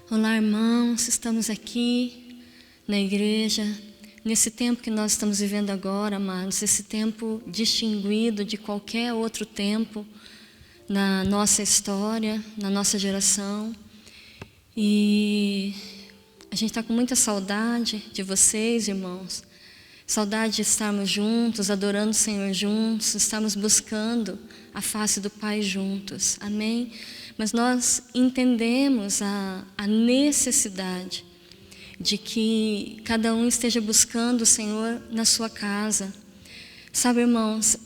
Olá, irmãos, estamos aqui na igreja, nesse tempo que nós estamos vivendo agora, amados, esse tempo distinguido de qualquer outro tempo na nossa história, na nossa geração. E a gente está com muita saudade de vocês, irmãos, saudade de estarmos juntos, adorando o Senhor juntos, estarmos buscando a face do Pai juntos, amém? Mas nós entendemos a necessidade de que cada um esteja buscando o Senhor na sua casa. Sabe, irmãos,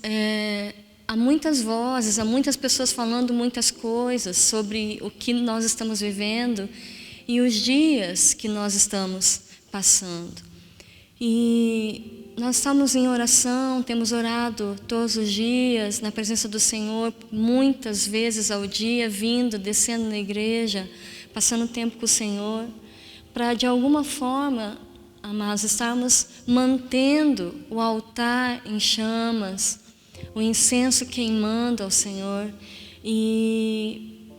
há muitas vozes, há muitas pessoas falando muitas coisas sobre o que nós estamos vivendo e os dias que nós estamos passando. E nós estamos em oração, temos orado todos os dias na presença do Senhor, muitas vezes ao dia, vindo, descendo na igreja, passando tempo com o Senhor, para de alguma forma, amados, estarmos mantendo o altar em chamas, o incenso queimando ao Senhor. E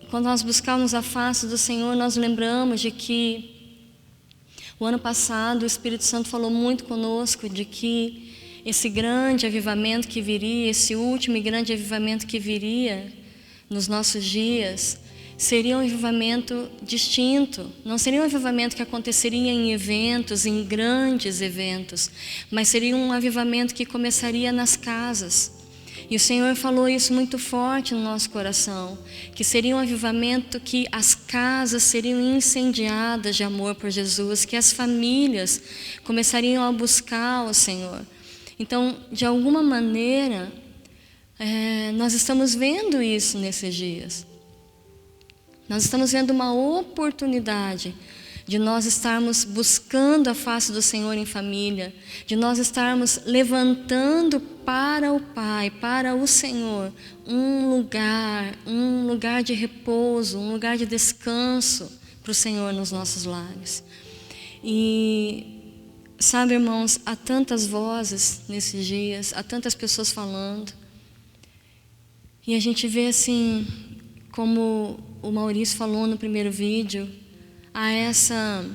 quando nós buscamos a face do Senhor, nós lembramos de que o ano passado o Espírito Santo falou muito conosco de que esse grande avivamento que viria, esse último e grande avivamento que viria nos nossos dias, seria um avivamento distinto. Não seria um avivamento que aconteceria em eventos, em grandes eventos, mas seria um avivamento que começaria nas casas. E o Senhor falou isso muito forte no nosso coração, que seria um avivamento que as casas seriam incendiadas de amor por Jesus, que as famílias começariam a buscar o Senhor. Então, de alguma maneira, nós estamos vendo isso nesses dias. Nós estamos vendo uma oportunidade de nós estarmos buscando a face do Senhor em família, de nós estarmos levantando para o Pai, para o Senhor, um lugar de repouso, um lugar de descanso para o Senhor nos nossos lares. E sabe, irmãos, há tantas vozes nesses dias, há tantas pessoas falando, e a gente vê assim, como o Maurício falou no primeiro vídeo, há essa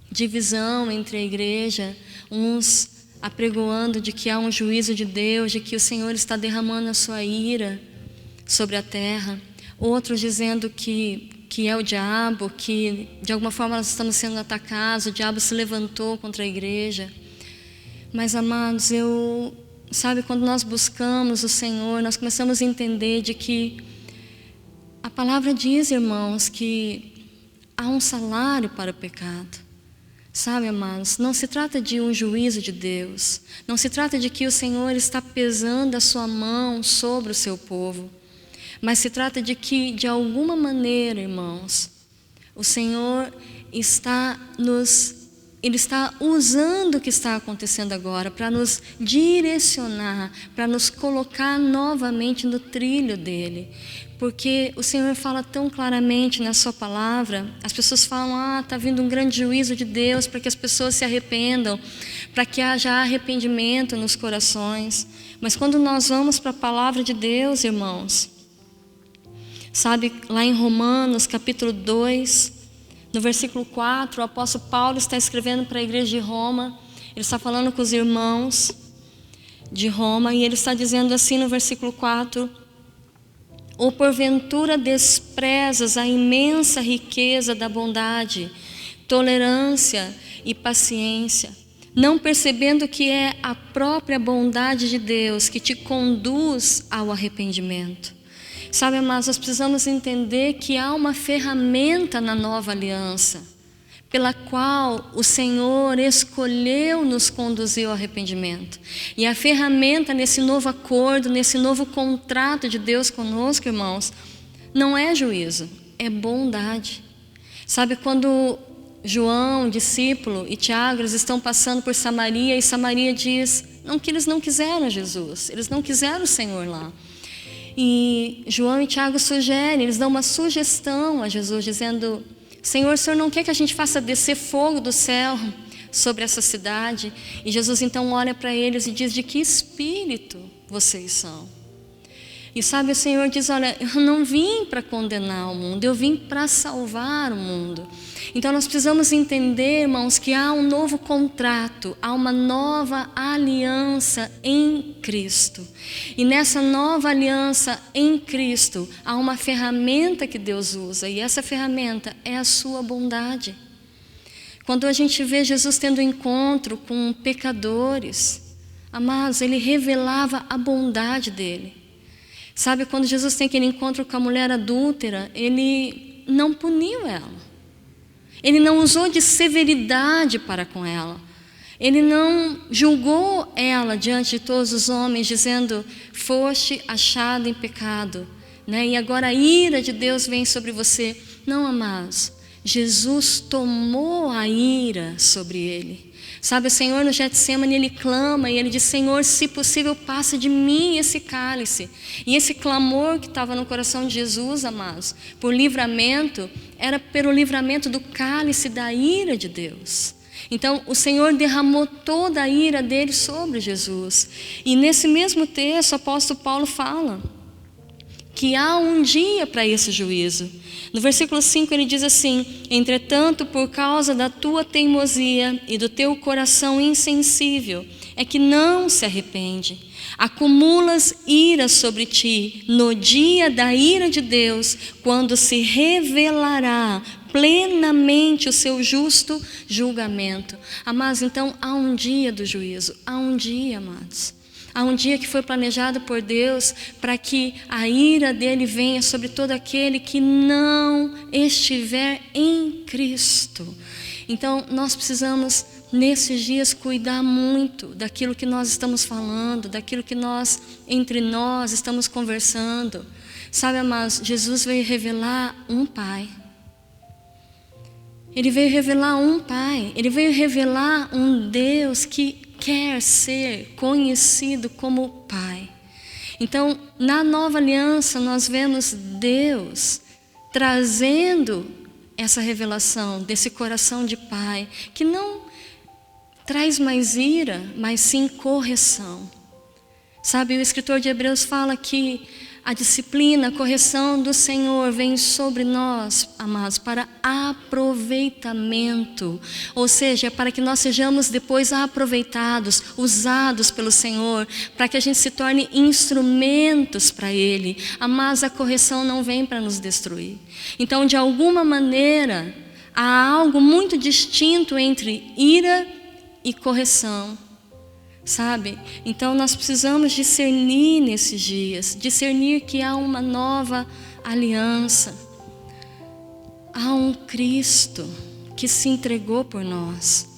divisão entre a igreja, uns apregoando de que há um juízo de Deus, de que o Senhor está derramando a sua ira sobre a terra, outros dizendo que é o diabo, que de alguma forma nós estamos sendo atacados, o diabo se levantou contra a igreja. Mas, amados, sabe, quando nós buscamos o Senhor, nós começamos a entender de que a palavra diz, irmãos, que há um salário para o pecado. Sabe, amados, não se trata de um juízo de Deus. Não se trata de que o Senhor está pesando a sua mão sobre o seu povo. Mas se trata de que, de alguma maneira, irmãos, o Senhor Ele está usando o que está acontecendo agora para nos direcionar, para nos colocar novamente no trilho dEle. Porque o Senhor fala tão claramente na sua palavra, as pessoas falam, está vindo um grande juízo de Deus para que as pessoas se arrependam, para que haja arrependimento nos corações. Mas quando nós vamos para a palavra de Deus, irmãos, sabe, lá em Romanos capítulo 2, no versículo 4, o apóstolo Paulo está escrevendo para a igreja de Roma, ele está falando com os irmãos de Roma, e ele está dizendo assim no versículo 4, ou porventura desprezas a imensa riqueza da bondade, tolerância e paciência, não percebendo que é a própria bondade de Deus que te conduz ao arrependimento. Sabe, amados, nós precisamos entender que há uma ferramenta na nova aliança, pela qual o Senhor escolheu nos conduzir ao arrependimento. E a ferramenta nesse novo acordo, nesse novo contrato de Deus conosco, irmãos, não é juízo, é bondade. Sabe, quando João, discípulo, e Tiago, eles estão passando por Samaria, e Samaria diz que eles não quiseram Jesus, eles não quiseram o Senhor lá. E João e Tiago sugerem, eles dão uma sugestão a Jesus, dizendo, Senhor, o Senhor não quer que a gente faça descer fogo do céu sobre essa cidade? E Jesus então olha para eles e diz, de que espírito vocês são? E sabe, o Senhor diz, olha, eu não vim para condenar o mundo, eu vim para salvar o mundo. Então nós precisamos entender, irmãos, que há um novo contrato, há uma nova aliança em Cristo. E nessa nova aliança em Cristo, há uma ferramenta que Deus usa, e essa ferramenta é a sua bondade. Quando a gente vê Jesus tendo encontro com pecadores, amados, ele revelava a bondade dele. Sabe, quando Jesus tem aquele encontro com a mulher adúltera, ele não puniu ela. Ele não usou de severidade para com ela. Ele não julgou ela diante de todos os homens, dizendo, foste achado em pecado, né? E agora a ira de Deus vem sobre você. Não, amados, Jesus tomou a ira sobre ele. Sabe, o Senhor no Getsemane, ele clama e ele diz, Senhor, se possível, passa de mim esse cálice. E esse clamor que estava no coração de Jesus, amados, por livramento, era pelo livramento do cálice da ira de Deus. Então, o Senhor derramou toda a ira dele sobre Jesus. E nesse mesmo texto, o apóstolo Paulo fala que há um dia para esse juízo. No versículo 5 ele diz assim, entretanto, por causa da tua teimosia e do teu coração insensível, é que não se arrepende. Acumulas ira sobre ti no dia da ira de Deus, quando se revelará plenamente o seu justo julgamento. Amados, então há um dia do juízo, há um dia, amados. Há um dia que foi planejado por Deus para que a ira dele venha sobre todo aquele que não estiver em Cristo. Então nós precisamos nesses dias cuidar muito daquilo que nós estamos falando, daquilo que nós, entre nós, estamos conversando. Sabe, amados, Jesus veio revelar um Pai. Ele veio revelar um Pai. Ele veio revelar um Deus que quer ser conhecido como Pai. Então, na nova aliança, nós vemos Deus trazendo essa revelação desse coração de Pai, que não traz mais ira, mas sim correção. Sabe, o escritor de Hebreus fala que a disciplina, a correção do Senhor vem sobre nós, amados, para aproveitamento. Ou seja, para que nós sejamos depois aproveitados, usados pelo Senhor, para que a gente se torne instrumentos para Ele. Amados, a correção não vem para nos destruir. Então, de alguma maneira, há algo muito distinto entre ira e correção. Sabe? Então nós precisamos discernir nesses dias, discernir que há uma nova aliança. Há um Cristo que se entregou por nós.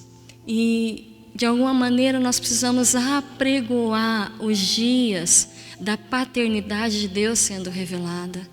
E de alguma maneira nós precisamos apregoar os dias da paternidade de Deus sendo revelada.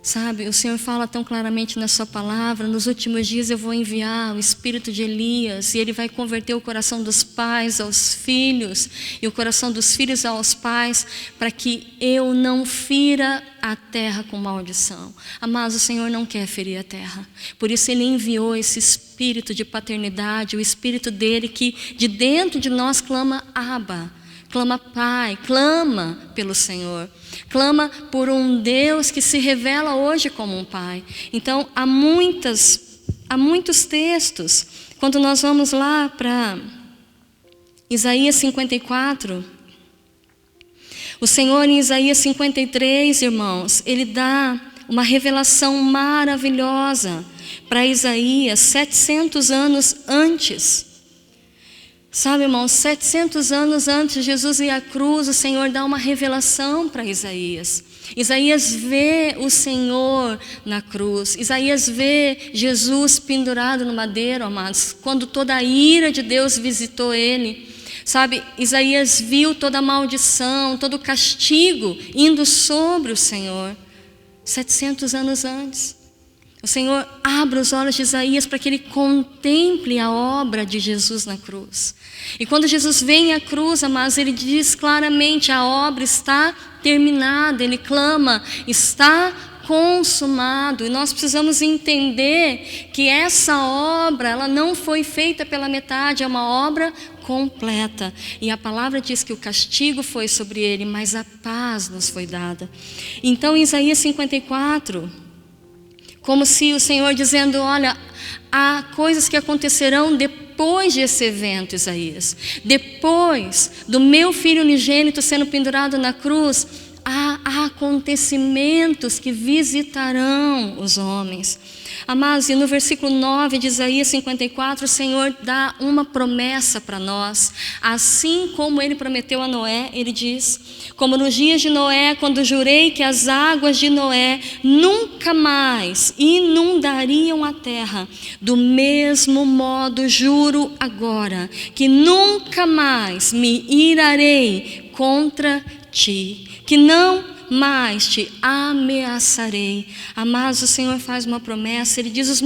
Sabe, o Senhor fala tão claramente na sua palavra, nos últimos dias eu vou enviar o espírito de Elias, e ele vai converter o coração dos pais aos filhos, e o coração dos filhos aos pais, para que eu não fira a terra com maldição. Amados, o Senhor não quer ferir a terra, por isso Ele enviou esse espírito de paternidade, o espírito dele que de dentro de nós clama Abba, clama Pai, clama pelo Senhor. Clama por um Deus que se revela hoje como um Pai. Então, há muitos textos. Quando nós vamos lá para Isaías 54, o Senhor em Isaías 53, irmãos, Ele dá uma revelação maravilhosa para Isaías 700 anos antes. Sabe, irmãos, 700 anos antes de Jesus ir à cruz, o Senhor dá uma revelação para Isaías. Isaías vê o Senhor na cruz. Isaías vê Jesus pendurado no madeiro, amados, quando toda a ira de Deus visitou ele. Sabe, Isaías viu toda a maldição, todo o castigo indo sobre o Senhor. 700 anos antes. O Senhor abre os olhos de Isaías para que ele contemple a obra de Jesus na cruz. E quando Jesus vem à cruz, amados, ele diz claramente, a obra está terminada. Ele clama, está consumado. E nós precisamos entender que essa obra, ela não foi feita pela metade, é uma obra completa. E a palavra diz que o castigo foi sobre ele, mas a paz nos foi dada. Então, em Isaías 54, como se o Senhor dizendo, olha, há coisas que acontecerão depois desse evento, Isaías. Depois do meu filho unigênito sendo pendurado na cruz, há acontecimentos que visitarão os homens. Amados, e no versículo 9 de Isaías 54, o Senhor dá uma promessa para nós. Assim como Ele prometeu a Noé, Ele diz, como nos dias de Noé, quando jurei que as águas de Noé nunca mais inundariam a terra, do mesmo modo juro agora, que nunca mais me irarei contra ti, que não mais te ameaçarei. Amados, o Senhor faz uma promessa. Ele diz, os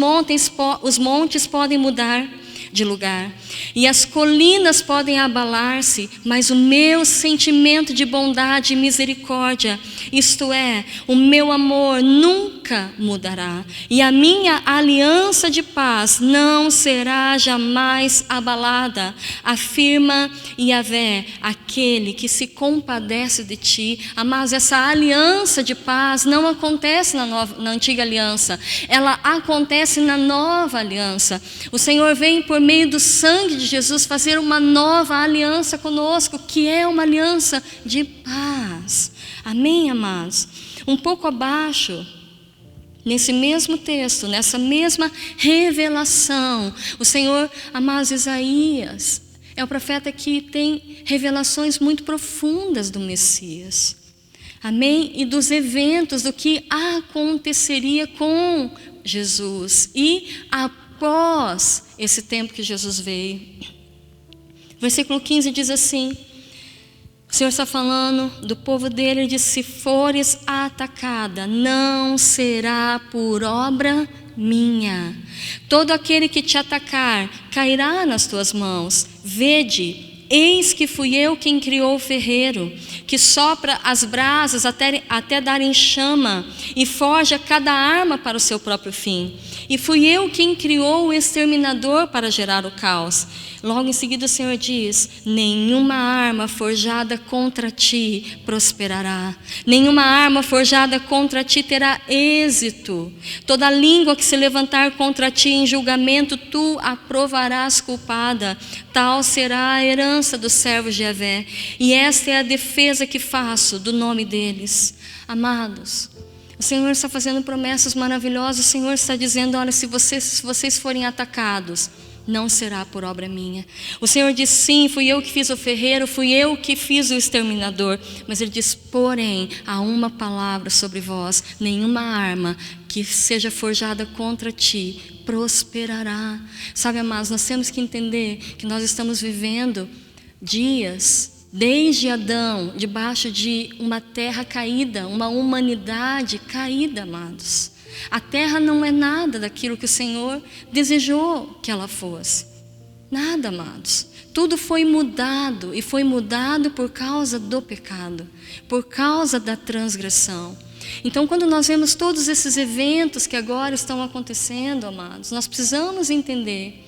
montes podem mudar de lugar e as colinas podem abalar-se, mas o meu sentimento de bondade e misericórdia, isto é, o meu amor nunca mudará, e a minha aliança de paz não será jamais abalada, afirma Yahvé, aquele que se compadece de ti. Amados, essa aliança de paz não acontece na antiga aliança, ela acontece na nova aliança. O Senhor vem por meio do sangue de Jesus fazer uma nova aliança conosco, que é uma aliança de paz. Amém, amados? Um pouco abaixo, nesse mesmo texto, nessa mesma revelação, o Senhor, amados, Isaías é o profeta que tem revelações muito profundas do Messias. Amém? E dos eventos, do que aconteceria com Jesus e após esse tempo que Jesus veio. Versículo 15 diz assim, o Senhor está falando do povo dele, ele diz, se fores atacada, não será por obra minha. Todo aquele que te atacar, cairá nas tuas mãos. Vede, eis que fui eu quem criou o ferreiro, que sopra as brasas até darem chama, e forja cada arma para o seu próprio fim. E fui eu quem criou o exterminador para gerar o caos. Logo em seguida o Senhor diz, nenhuma arma forjada contra ti prosperará. Nenhuma arma forjada contra ti terá êxito. Toda língua que se levantar contra ti em julgamento, tu a provarás culpada. Tal será a herança dos servos de Yahvé. E esta é a defesa que faço do nome deles. Amados, o Senhor está fazendo promessas maravilhosas. O Senhor está dizendo, olha, se vocês forem atacados, não será por obra minha. O Senhor diz, sim, fui eu que fiz o ferreiro, fui eu que fiz o exterminador. Mas Ele diz, porém, há uma palavra sobre vós, nenhuma arma que seja forjada contra ti prosperará. Sabe, amados, nós temos que entender que nós estamos vivendo dias, desde Adão, debaixo de uma terra caída, uma humanidade caída, amados. A terra não é nada daquilo que o Senhor desejou que ela fosse. Nada, amados. Tudo foi mudado, e foi mudado por causa do pecado, por causa da transgressão. Então, quando nós vemos todos esses eventos que agora estão acontecendo, amados, nós precisamos entender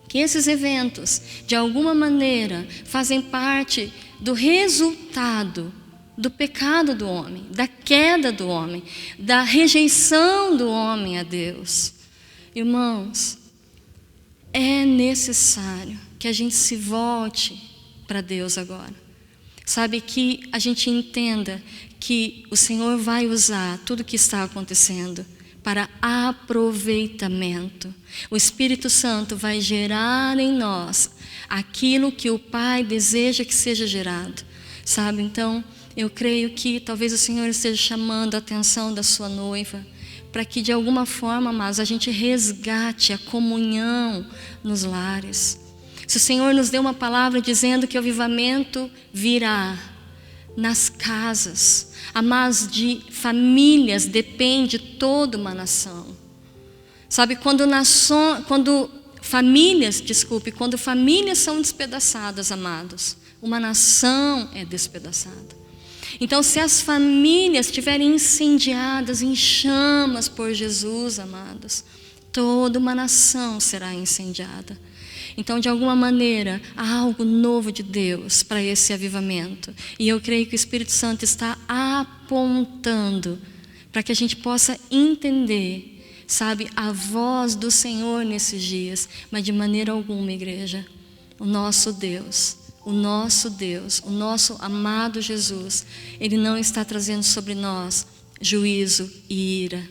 que esses eventos, de alguma maneira, fazem parte do resultado do pecado do homem, da queda do homem, da rejeição do homem a Deus. Irmãos, é necessário que a gente se volte para Deus agora. Sabe, que a gente entenda que o Senhor vai usar tudo o que está acontecendo para aproveitamento. O Espírito Santo vai gerar em nós aquilo que o Pai deseja que seja gerado. Sabe, então, eu creio que talvez o Senhor esteja chamando a atenção da sua noiva, para que de alguma forma, mas a gente resgate a comunhão nos lares. Se o Senhor nos deu uma palavra dizendo que o avivamento virá nas casas, mas de famílias depende toda uma nação. Sabe, quando famílias são despedaçadas, amados, uma nação é despedaçada. Então, se as famílias estiverem incendiadas em chamas por Jesus, amados, toda uma nação será incendiada. Então, de alguma maneira, há algo novo de Deus para esse avivamento. E eu creio que o Espírito Santo está apontando para que a gente possa entender, sabe, a voz do Senhor nesses dias. Mas de maneira alguma, igreja, o nosso Deus, o nosso amado Jesus, Ele não está trazendo sobre nós juízo e ira.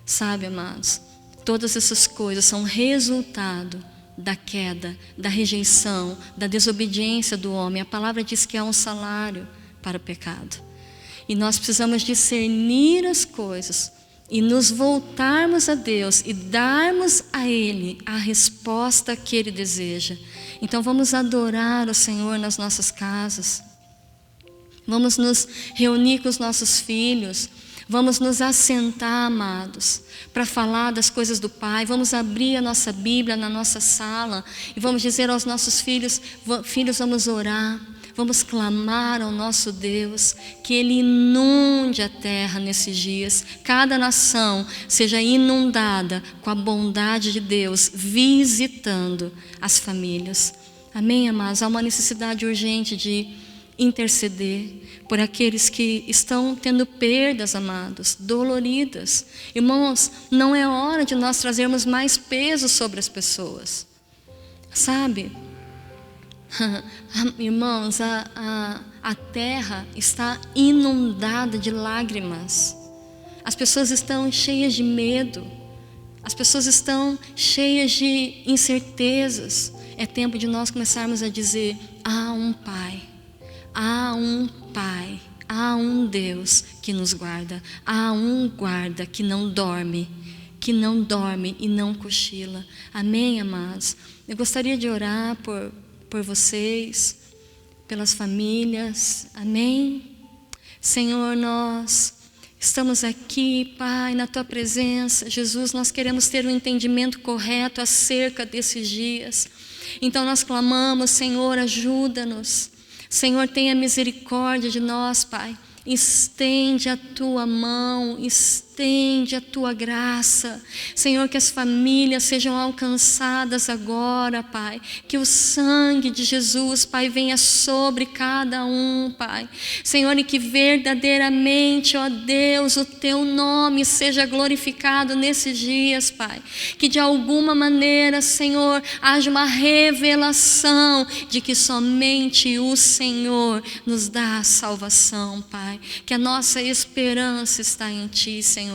Sabe, amados, todas essas coisas são resultado da queda, da rejeição, da desobediência do homem. A palavra diz que há um salário para o pecado. E nós precisamos discernir as coisas e nos voltarmos a Deus e darmos a Ele a resposta que Ele deseja. Então vamos adorar o Senhor nas nossas casas. Vamos nos reunir com os nossos filhos. Vamos nos assentar, amados, para falar das coisas do Pai. Vamos abrir a nossa Bíblia na nossa sala e vamos dizer aos nossos filhos, vamos orar. Vamos clamar ao nosso Deus, que Ele inunde a terra nesses dias. Cada nação seja inundada com a bondade de Deus, visitando as famílias. Amém, amados? Há uma necessidade urgente de interceder por aqueles que estão tendo perdas, amados, doloridas. Irmãos, não é hora de nós trazermos mais peso sobre as pessoas. Sabe? Irmãos, a terra está inundada de lágrimas. As pessoas estão cheias de medo. As pessoas estão cheias de incertezas. É tempo de nós começarmos a dizer: há um Pai, há um Pai, há um Deus que nos guarda, há um guarda que não dorme e não cochila. Amém, amados? Eu gostaria de orar por vocês, pelas famílias. Amém? Senhor, nós estamos aqui, Pai, na Tua presença. Jesus, nós queremos ter um entendimento correto acerca desses dias. Então nós clamamos: Senhor, ajuda-nos. Senhor, tenha misericórdia de nós, Pai. Estende a Tua mão, estende a Tua graça. Senhor, que as famílias sejam alcançadas agora, Pai. Que o sangue de Jesus, Pai, venha sobre cada um, Pai. Senhor, e que verdadeiramente, ó Deus, o Teu nome seja glorificado nesses dias, Pai. Que de alguma maneira, Senhor, haja uma revelação de que somente o Senhor nos dá a salvação, Pai. Que a nossa esperança está em Ti, Senhor.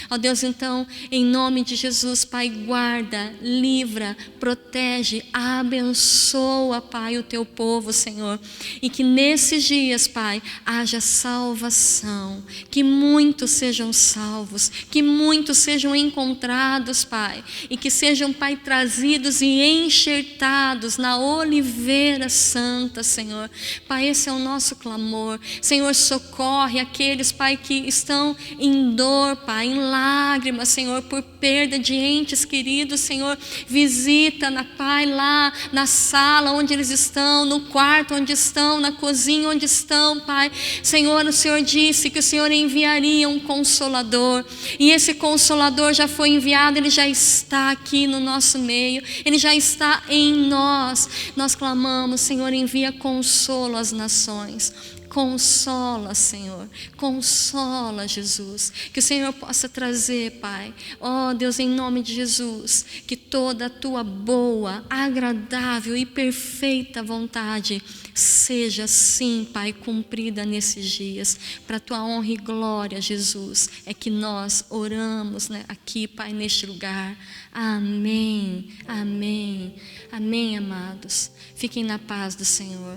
Ó Deus, então, em nome de Jesus, Pai, guarda, livra, protege, abençoa, Pai, o Teu povo, Senhor. E que nesses dias, Pai, haja salvação. Que muitos sejam salvos, que muitos sejam encontrados, Pai. E que sejam, Pai, trazidos e enxertados na oliveira santa, Senhor. Pai, esse é o nosso clamor. Senhor, socorre aqueles, Pai, que estão em dor, Pai, em lágrimas, Senhor, por perda de entes queridos, Senhor. Visita, Pai, lá na sala onde eles estão, no quarto onde estão, na cozinha onde estão, Pai. Senhor, o Senhor disse que o Senhor enviaria um Consolador, e esse Consolador já foi enviado, ele já está aqui no nosso meio, ele já está em nós. Nós clamamos: Senhor, envia consolo às nações. Consola, Senhor, consola, Jesus. Que o Senhor possa trazer, Pai, ó Deus, em nome de Jesus, que toda a Tua boa, agradável e perfeita vontade seja, sim, Pai, cumprida nesses dias, para a Tua honra e glória, Jesus. É que nós oramos, né, aqui, Pai, neste lugar. Amém, amém, amém, amados. Fiquem na paz do Senhor.